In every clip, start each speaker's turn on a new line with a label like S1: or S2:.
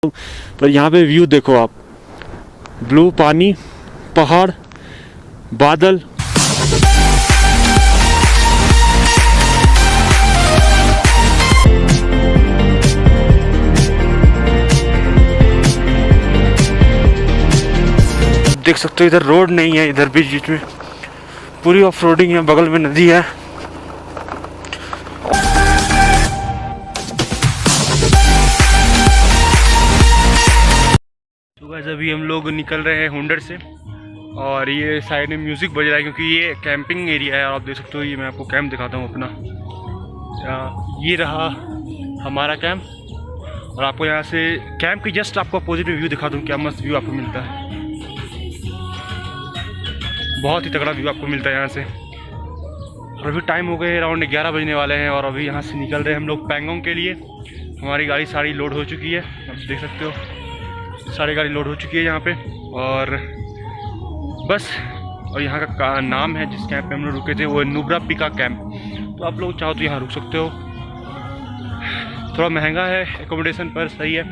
S1: पर यहाँ पे व्यू देखो आप, ब्लू पानी, पहाड़, बादल। देख सकते हो इधर रोड नहीं है, इधर बीच बीच में पूरी ऑफ रोडिंग है, बगल में नदी है। तो गाइस अभी हम लोग निकल रहे हैं हुंडर से और ये साइड में म्यूजिक बज रहा है क्योंकि ये कैंपिंग एरिया है। और आप देख सकते हो, ये मैं आपको कैंप दिखाता हूँ अपना। ये रहा हमारा कैंप और आपको यहाँ से कैंप की जस्ट आपको अपोजिट में व्यू दिखा दूँ, क्या मस्त व्यू आपको मिलता है। बहुत ही तगड़ा व्यू आपको मिलता है यहाँ से। और अभी टाइम हो गए अराउंड 11 बजने वाले हैं और अभी यहाँ से निकल रहे हैं हम लोग पैंगोंग के लिए। हमारी गाड़ी सारी लोड हो चुकी है, आप देख सकते हो सारी गाड़ी लोड हो चुकी है यहाँ पे। और बस, और यहाँ का नाम है जिस कैंप पे हम लोग रुके थे वो नुब्रा पिका कैंप। तो आप लोग चाहो तो यहाँ रुक सकते हो। थोड़ा महंगा है एकोमोडेशन पर सही है,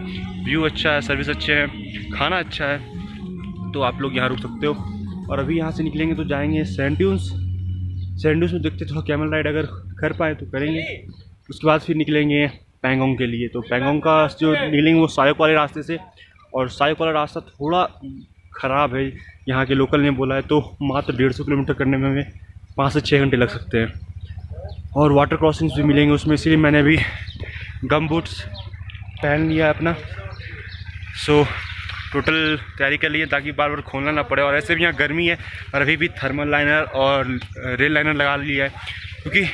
S1: व्यू अच्छा है, सर्विस अच्छे है, खाना अच्छा है, तो आप लोग यहाँ रुक सकते हो। और अभी यहाँ से निकलेंगे तो जाएंगे सैंड ड्यून्स में देखते थोड़ा कैमल राइड अगर कर पाए तो करेंगे। उसके बाद फिर निकलेंगे पैंगोंग के लिए। तो पैंगोंग का जो निकलेंगे वो सायोक वाले रास्ते से, और सायोक वाला रास्ता थोड़ा ख़राब है, यहाँ के लोकल ने बोला है। तो मात्र 150 किलोमीटर करने में हमें 5 से 6 घंटे लग सकते हैं। और वाटर क्रॉसिंग्स भी मिलेंगे उसमें, इसीलिए मैंने अभी गम बूट्स पहन लिया है अपना। सो टोटल तैयारी कर लिए ताकि बार बार खोलना ना पड़े। और ऐसे भी यहाँ गर्मी है और अभी भी थर्मल लाइनर और रेल लाइनर लगा लिया है, क्योंकि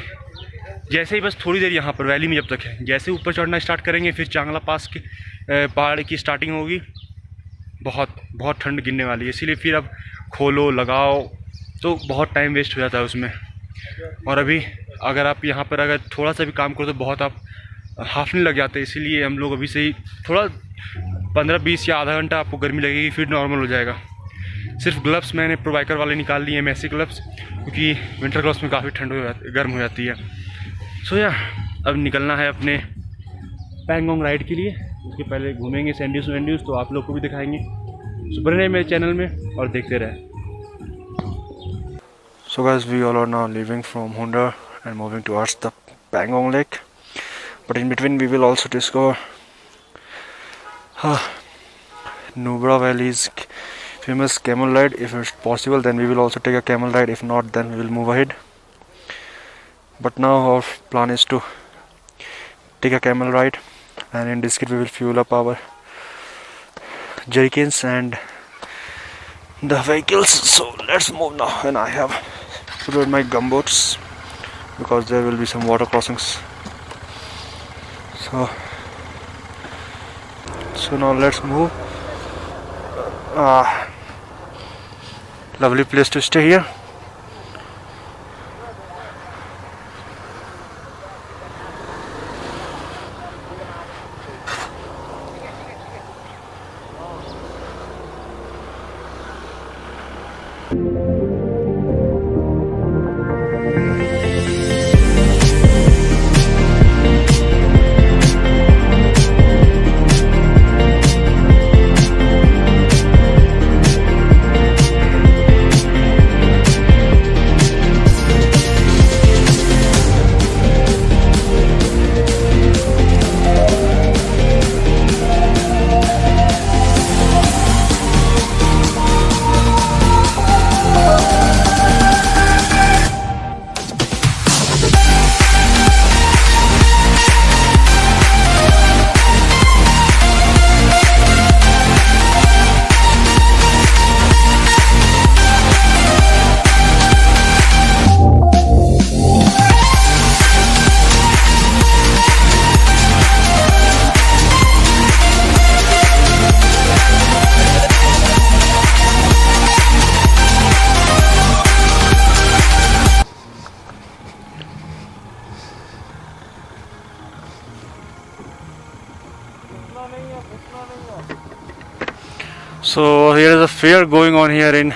S1: जैसे ही बस थोड़ी देर यहाँ पर वैली में जब तक है, जैसे ऊपर चढ़ना स्टार्ट करेंगे फिर चांगला पास के पहाड़ की स्टार्टिंग होगी, बहुत ठंड गिरने वाली है। इसीलिए फिर अब खोलो लगाओ तो बहुत टाइम वेस्ट हो जाता है उसमें। और अभी अगर आप यहाँ पर अगर थोड़ा सा भी काम करो तो बहुत आप हाफने लग जाते हैं। इसीलिए हम लोग अभी से ही थोड़ा 15-20 या आधा घंटा आपको गर्मी लगेगी, फिर नॉर्मल हो जाएगा। सिर्फ ग्लव्स मैंने प्रोवाइकर वाले निकाल लिए हैं, मैसी ग्लव्स, क्योंकि विंटर ग्लव्स में काफ़ी ठंड गर्म हो जाती है। सो या अब निकलना है अपने पैंगोंग राइड के लिए। उसके पहले घूमेंगे सैंड ड्यून्स, तो आप लोग को भी दिखाएंगे। सो बने रहे मेरे चैनल में और देखते रहे। So guys we all are now leaving from Hunder and moving towards the Pangong lake, but in between we will also discover Nubra Valley's famous camel ride. If it's possible then we will also take a camel ride, if not then we will move ahead. But now our plan is to take a camel ride, and in this kit we will fuel up our jerrycans and the vehicles. So let's move now, and I have filled my gumboots because there will be some water crossings. So now let's move. Lovely place to stay here. So here is a fair going on here in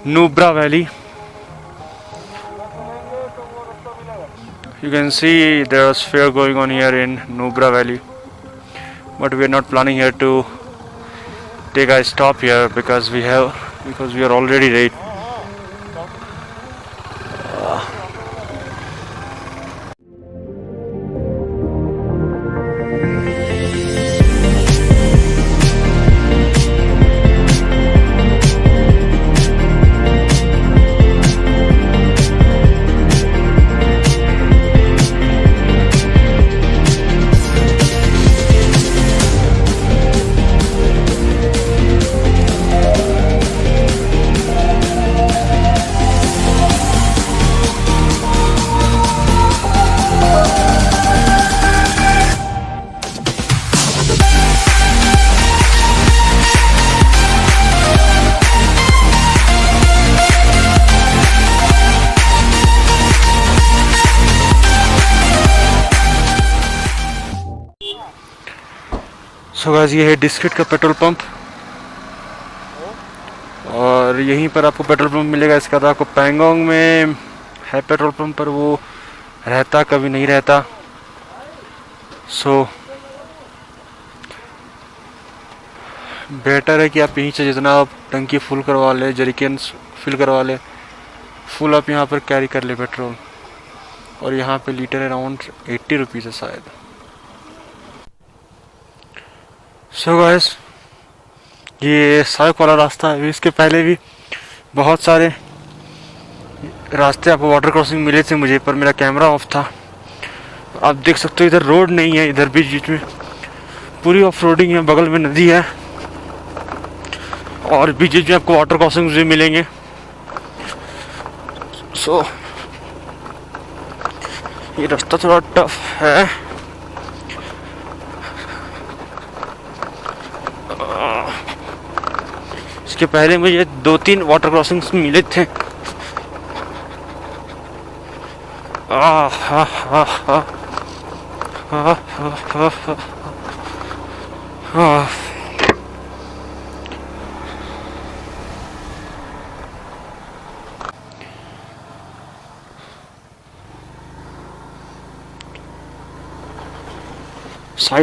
S1: Nubra Valley. You can see there is fair going on here in Nubra Valley. but we are not planning here to take a stop here because we are already late. So guys, ये है district का petrol pump और यहीं पर आपको petrol pump मिलेगा। इसका तो आपको पैंगोंग में है पेट्रोल पंप, पर वो रहता कभी नहीं रहता। सो बेटर है कि आप यहीं से जितना आप टंकी फुल करवा ले, जरिकेन फिल करवा ले, फुल आप यहाँ पर कैरी कर ले पेट्रोल। और यहाँ पे लीटर अराउंड 80 रुपीज़ है शायद। सो गाइस, ये साइक वाला रास्ता है। इसके पहले भी बहुत सारे रास्ते आपको वाटर क्रॉसिंग मिले थे मुझे, पर मेरा कैमरा ऑफ था। आप देख सकते हो इधर रोड नहीं है, इधर बीच में पूरी ऑफ रोडिंग है। बगल में नदी है और बीच में आपको वाटर क्रॉसिंग भी मिलेंगे। सो ये रास्ता थोड़ा टफ है। इसके पहले मुझे 2-3 वाटर क्रॉसिंग्स मिले थे।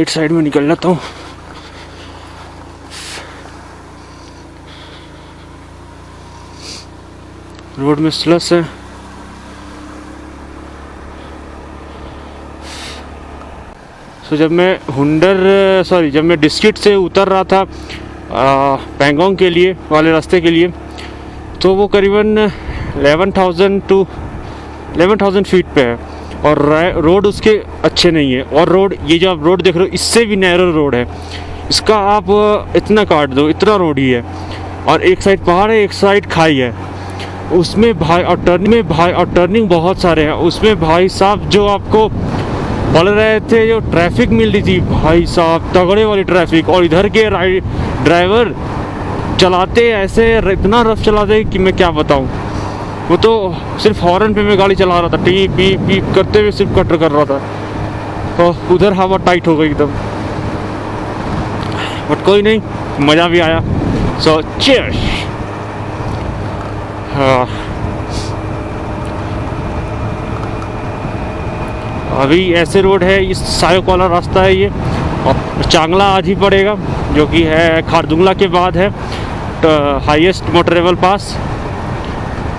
S1: साइड में निकल जाता हूँ। रोड में स्लस है। तो जब मैं डिस्ट्रिक्ट से उतर रहा था पैंगोंग के लिए वाले रास्ते के लिए, तो वो करीबन 11,000 फीट पे है और रोड उसके अच्छे नहीं है। और रोड, ये जो आप रोड देख रहे हो, इससे भी नैरो रोड है। इसका आप इतना काट दो, इतना रोड ही है और एक साइड पहाड़ है, एक साइड खाई है। उसमें भाई और टर्निंग बहुत सारे हैं। उसमें भाई साहब जो आपको बोल रहे थे, जो ट्रैफिक मिल रही थी भाई साहब, तगड़े वाली ट्रैफिक। और इधर के ड्राइवर चलाते ऐसे, इतना रफ चलाते कि मैं क्या बताऊं। वो तो सिर्फ हॉर्न पे मैं गाड़ी चला रहा था, टी पी करते हुए सिर्फ कटर कर रहा था। तो उधर हवा टाइट हो गई एकदम, बट कोई नहीं, मज़ा भी आया। सो चीयर्स। हाँ, अभी ऐसे रोड है, इस सायोक वाला रास्ता है ये। और चांगला आज ही पड़ेगा, जो कि है खारदुंगला के बाद है हाईएस्ट मोटरेबल पास।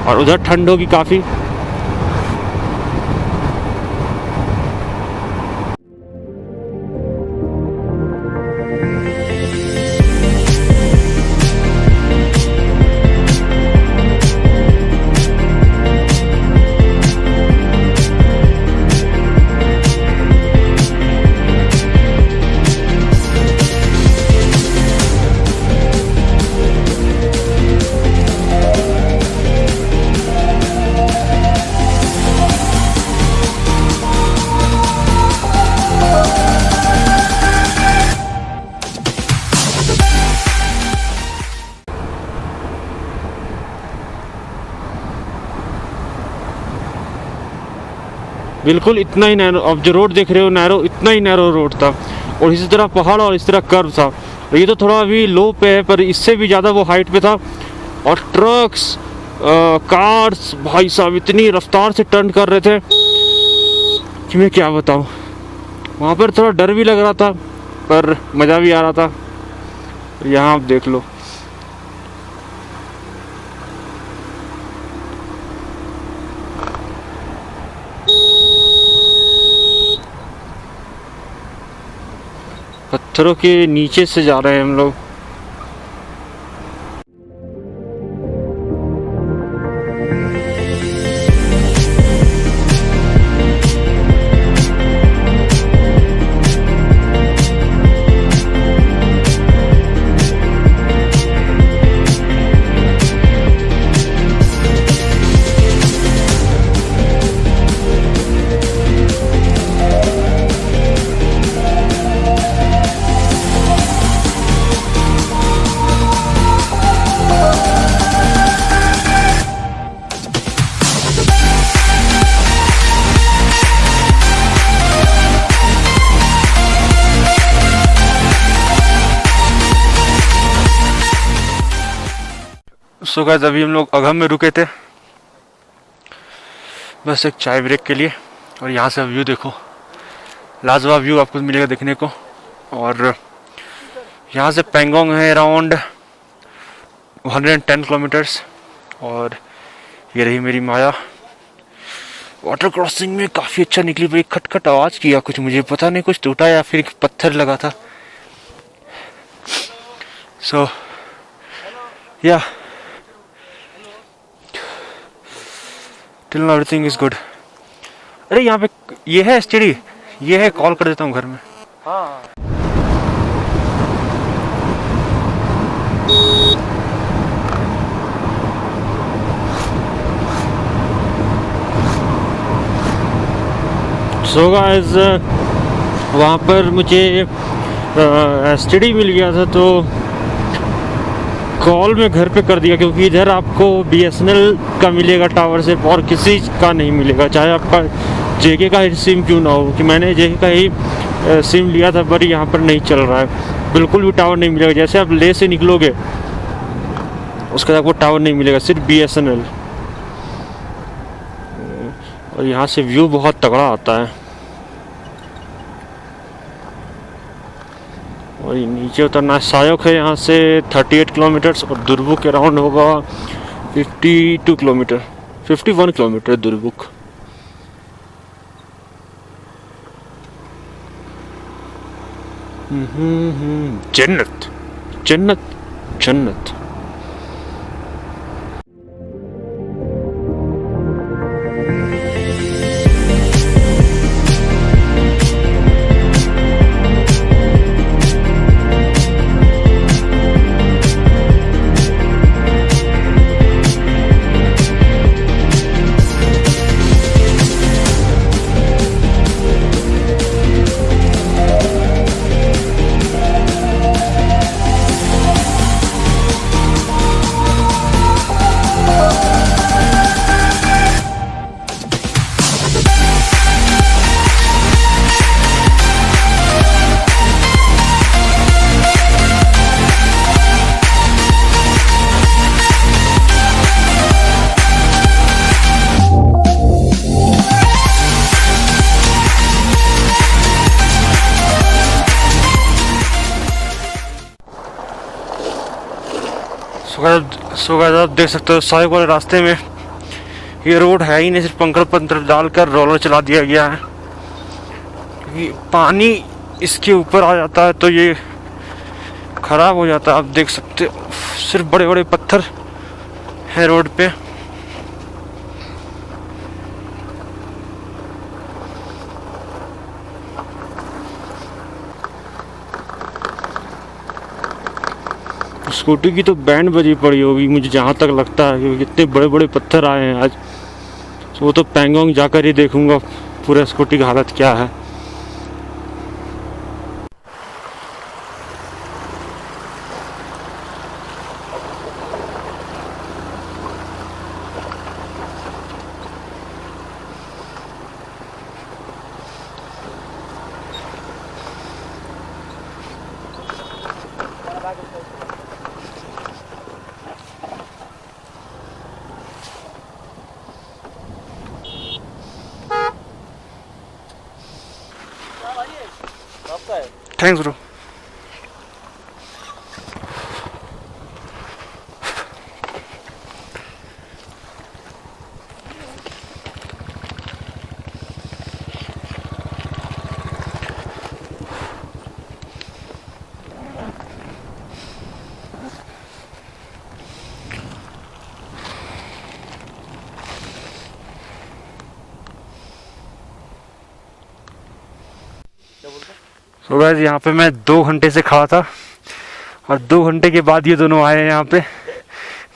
S1: और उधर ठंड होगी काफ़ी। बिल्कुल इतना ही नैरो, अब जो रोड देख रहे हो नैरो, इतना ही नैरो रोड था। और इसी तरह पहाड़ और इस तरह कर्व था। ये तो थोड़ा अभी लो पे है, पर इससे भी ज़्यादा वो हाइट पे था। और ट्रक्स, कार्स भाई साहब इतनी रफ्तार से टर्न कर रहे थे कि मैं क्या बताऊँ। वहाँ पर थोड़ा डर भी लग रहा था, पर मज़ा भी आ रहा था। यहाँ आप देख लो, पत्थरों के नीचे से जा रहे हैं हम लोग। सो गाइस, अभी हम लोग अघम में रुके थे बस एक चाय ब्रेक के लिए, और यहाँ से व्यू देखो, लाजवाब व्यू आपको मिलेगा देखने को। और यहाँ से पेंगोंग है अराउंड 110 किलोमीटर्स। और ये रही मेरी माया। वाटर क्रॉसिंग में काफ़ी अच्छा निकली, पर एक खटखट आवाज़ किया कुछ, मुझे पता नहीं कुछ टूटा या फिर पत्थर लगा था। सो या till now everything is good. अरे यहाँ पे ये है एसटीडी, ये है, कॉल कर देता हूँ घर में। हाँ। सो गाइस, वहाँ पर मुझे एसटीडी मिल गया था, तो कॉल में घर पे कर दिया, क्योंकि इधर आपको बीएसएनएल का मिलेगा टावर से, और किसी का नहीं मिलेगा, चाहे आपका जेके का ही सिम क्यों ना हो। कि मैंने जेके का ही सिम लिया था, पर यहाँ पर नहीं चल रहा है, बिल्कुल भी टावर नहीं मिलेगा। जैसे आप ले से निकलोगे उसके बाद आपको टावर नहीं मिलेगा, सिर्फ बीएसएनएल। और यहाँ से व्यू बहुत तगड़ा आता है। और ये नीचे उतरना सायोक है यहाँ से 38 किलोमीटर्स, और दुर्बुक के अराउंड होगा 52 किलोमीटर, 51 किलोमीटर दुर्बुक। जन्नत जन्नत जन्नत। सो गाइस, आप देख सकते हो साइक वाले रास्ते में ये रोड है ही नहीं, सिर्फ पंखड़ पत्थर डालकर रोलर चला दिया गया है। क्योंकि पानी इसके ऊपर आ जाता है तो ये खराब हो जाता है। आप देख सकते हो सिर्फ बड़े बड़े पत्थर है रोड पे। स्कूटी की तो बैंड बजी पड़ी होगी मुझे जहाँ तक लगता है, क्योंकि इतने बड़े बड़े पत्थर आए हैं आज। वो तो पेंगोंग जाकर ही देखूंगा पूरा स्कूटी की हालत क्या है। Thanks bro. सो गाइस यहाँ पे मैं 2 घंटे से खड़ा था और 2 घंटे के बाद ये दोनों आए हैं यहाँ पे।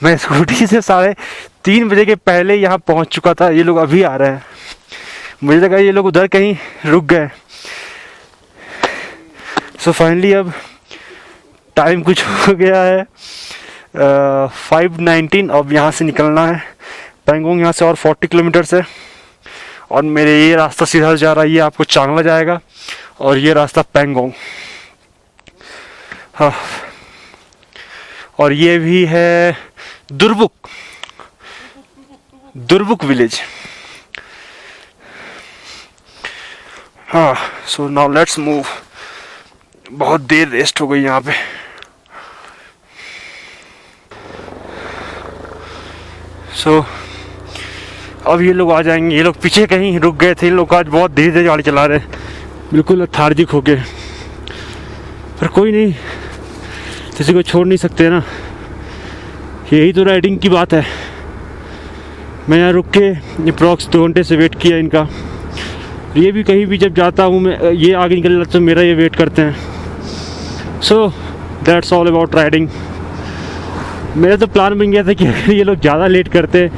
S1: मैं स्कूटी से 3:30 बजे के पहले यहाँ पहुँच चुका था, ये लोग अभी आ रहे हैं। मुझे लगा ये लोग उधर कहीं रुक गए। सो फाइनली अब टाइम कुछ हो गया है 5:19। अब यहाँ से निकलना है। पैंगोंग यहाँ से और 40 किलोमीटर है और मेरे ये रास्ता सीधा जा रहा है, ये आपको चांगला जाएगा और ये रास्ता पैंगोंग। हाँ, और ये भी है दुर्बुक विलेज। हाँ, सो नाउ लेट्स मूव। बहुत देर रेस्ट हो गई यहाँ पे। सो अब ये लोग आ जाएंगे। ये लोग पीछे कहीं रुक गए थे। ये लोग आज बहुत धीरे धीरे गाड़ी चला रहे हैं, बिल्कुल लेथार्जिक होके। पर कोई नहीं, किसी को छोड़ नहीं सकते ना, यही तो राइडिंग की बात है। मैं यहाँ रुक के अप्रॉक्स 2 घंटे से वेट किया इनका। ये भी कहीं भी जब जाता हूँ मैं, ये आगे निकल जाता तो मेरा ये वेट करते हैं। So that's all about riding. मेरा तो प्लान बन गया था कि अगर ये लोग ज़्यादा लेट करते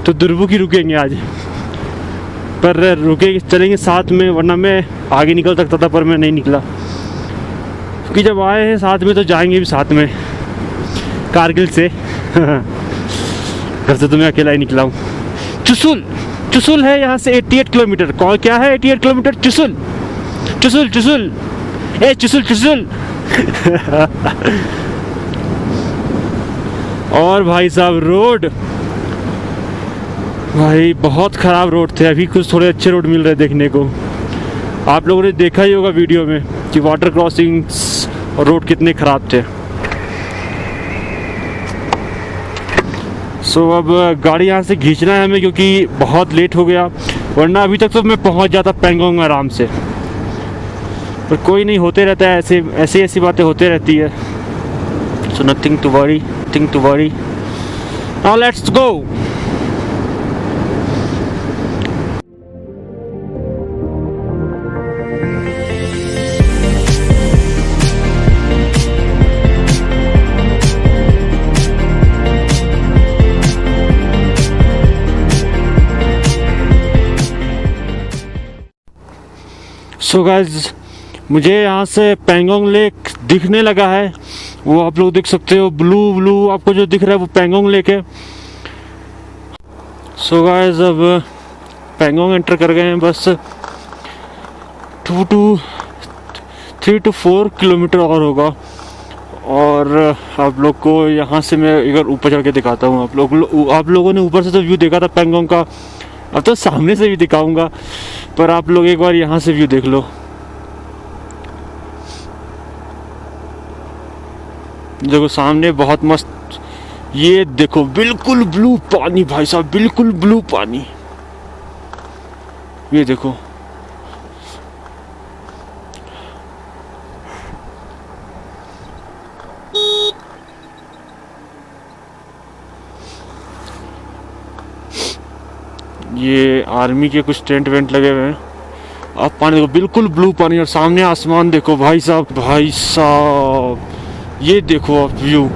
S1: तो दुर्बुक ही रुकेंगे आज, पर रुके चलेंगे साथ में, वरना मैं आगे निकल सकता था पर मैं नहीं निकला। क्योंकि जब आए हैं साथ में तो जाएंगे भी साथ में, कारगिल से। घर से तो मैं अकेला ही निकला हूँ। चुसुल है यहाँ से 88 किलोमीटर। कौन क्या है 88 किलोमीटर? चुसुल ए चुसुल। और भाई साहब रोड, भाई बहुत ख़राब रोड थे। अभी कुछ थोड़े अच्छे रोड मिल रहे देखने को। आप लोगों ने देखा ही होगा वीडियो में कि वाटर क्रॉसिंग्स और रोड कितने ख़राब थे। सो अब गाड़ी यहाँ से खींचना है हमें, क्योंकि बहुत लेट हो गया, वरना अभी तक तो मैं पहुँच जाता पैंगोंग आराम से। पर कोई नहीं, होते रहता है ऐसी बातें होते रहती है। So nothing to worry. Now let's go. So guys, मुझे यहाँ से पैंगोंग लेक दिखने लगा है। वो आप लोग देख सकते हो, ब्लू आपको जो दिख रहा है वो पैंगोंग लेक है। सो गाइज, अब पैंगोंग एंटर कर गए हैं। बस 3 to 4 किलोमीटर और होगा। और आप लोग को यहाँ से मैं एक बार ऊपर चढ़ के दिखाता हूँ। आप लोगों ने ऊपर से तो व्यू देखा था पैंगोंग का, अब तो सामने से भी दिखाऊंगा। पर आप लोग एक बार यहाँ से व्यू देख लो। देखो सामने बहुत मस्त, ये देखो बिल्कुल ब्लू पानी भाई साहब, बिल्कुल ब्लू पानी। ये देखो, ये आर्मी के कुछ टेंट वेंट लगे हुए हैं। आप पानी देखो, बिल्कुल ब्लू पानी, और सामने आसमान देखो भाई साहब। ये देखो आप व्यू,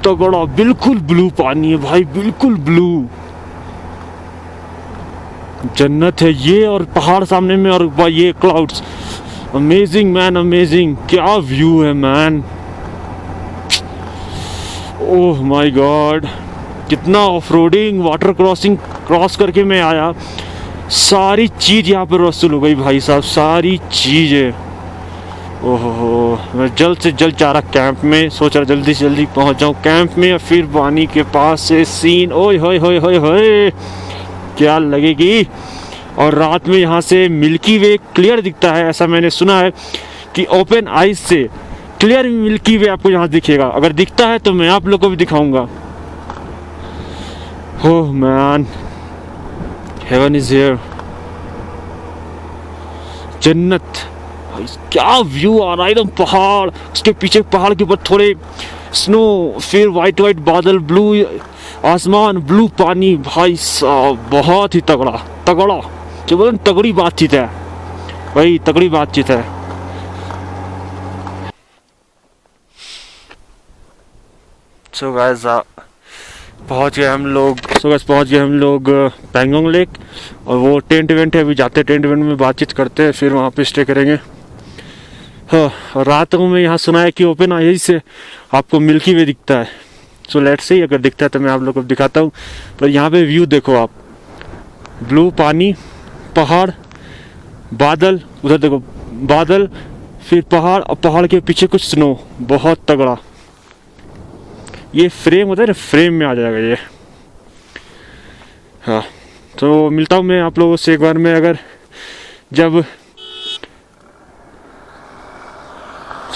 S1: तो बड़ा बिल्कुल ब्लू पानी है भाई, बिल्कुल ब्लू। जन्नत है ये, और पहाड़ सामने में, और ये क्लाउड्स। Amazing man, amazing. क्या व्यू है मैन, ओह माय गॉड। कितना ऑफ-रोडिंग, वाटर क्रॉस करके मैं आया। सारी चीज़ यहाँ पर वसूल हो गई भाई साहब, सारी चीज़ें। ओहो, मैं जल्द से जल्द जा रहा कैंप में। सोच रहा जल्दी से जल्दी पहुँच जाऊँ कैंप में, और फिर पानी के पास से सीन, ओए होए क्या लगेगी। और रात में यहाँ से मिल्की वे क्लियर दिखता है, ऐसा मैंने सुना है कि ओपन आइज से क्लियर मिल्की वे आपको यहाँ दिखेगा। अगर दिखता है तो मैं आप लोगों को भी दिखाऊंगा। Oh man, heaven is here. जन्नत, क्या व्यू आ रहा है, एकदम पहाड़, उसके पीछे पहाड़ के ऊपर थोड़े स्नो, फिर वाइट बादल, ब्लू आसमान, ब्लू पानी। भाई साहब बहुत ही तगड़ा जो बोले तगड़ी बातचीत है। भाई तगड़ी बातचीत है। सो गाइस पहुंच गए हम लोग पैंगोंग लेक, और वो टेंट इवेंट है, अभी जाते हैं टेंट इवेंट में, बातचीत करते हैं, फिर वहाँ पे स्टे करेंगे। हाँ, और रात को मैं यहाँ सुना है कि ओपन आई से आपको मिल्की वे दिखता है। सो लेट्स सी, अगर दिखता है तो मैं आप लोग को दिखाता हूँ। पर यहाँ पे व्यू देखो आप, ब्लू पानी, पहाड़, बादल, उधर देखो बादल, फिर पहाड़, और पहाड़ के पीछे कुछ स्नो, बहुत तगड़ा। ये फ्रेम होता है ना, फ्रेम में आ जाएगा ये। हाँ, तो मिलता हूँ मैं आप लोगों से एक बार में, अगर जब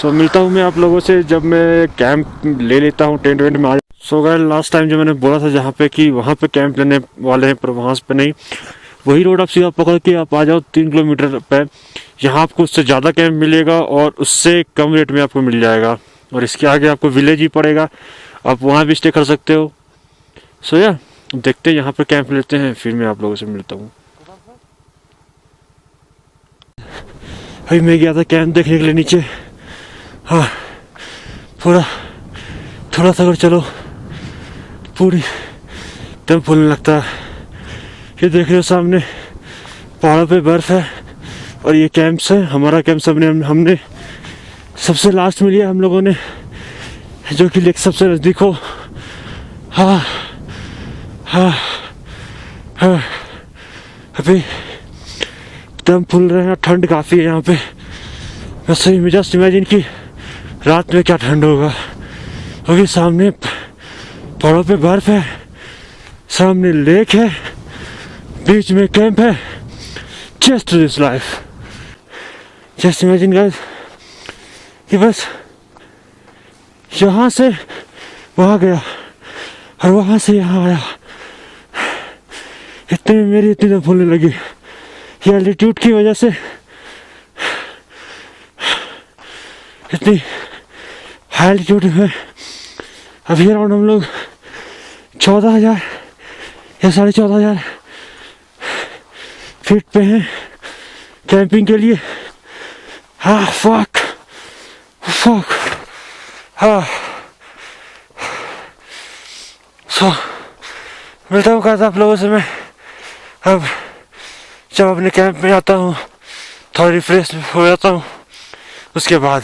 S1: मिलता हूँ मैं आप लोगों से जब मैं कैंप ले लेता हूँ, टेंट वेंट में आ। सो गाइस लास्ट टाइम जो मैंने बोला था जहाँ पे कि वहाँ पे कैंप लेने वाले हैं, पर वहाँ पे नहीं, वही रोड आप सीधा पकड़ के आप आ जाओ 3 किलोमीटर पे, यहाँ आपको उससे ज़्यादा कैंप मिलेगा और उससे कम रेट में आपको मिल जाएगा। और इसके आगे आपको विलेज ही पड़ेगा, आप वहाँ भी स्टे कर सकते हो। सो या देखते हैं, यहाँ पे कैंप लेते हैं, फिर मैं आप लोगों से मिलता हूँ। भाई मैं गया था कैंप देखने के लिए नीचे। हाँ, थोड़ा सा अगर चलो पूरी दम फूलने लगता है। ये देख रहे हो सामने पहाड़ों पे बर्फ है, और ये कैंप है, हमारा कैंप हमने सबसे लास्ट में लिया हम लोगों ने, जो कि लेक सबसे नज़दीक हो। हाँ हाँ हाँ, अभी दम फूल रहे हैं, ठंड काफ़ी है यहाँ पे। वैसे ही जस्ट इमेजिन कि रात में क्या ठंड होगा, क्योंकि सामने पहाड़ों पे बर्फ है, सामने लेक है, बीच में कैंप है। Just this life, just imagine guys कि बस यहाँ से वहाँ गया और वहाँ से यहाँ आया, इतने में मेरी इतनी दम फूलने लगी। ये एल्टीट्यूड की वजह से इतनी हाई एल्टीट्यूड में अभी अराउंड हम लोग 14,000 या 14,500 फीट पे हैं कैंपिंग के लिए। हाँ फक हाँ। सो मिलता हूँ कैसे आप लोगों से मैं अब जब अपने कैंप में आता हूँ, थोड़ा रिफ्रेश हो जाता हूँ, उसके बाद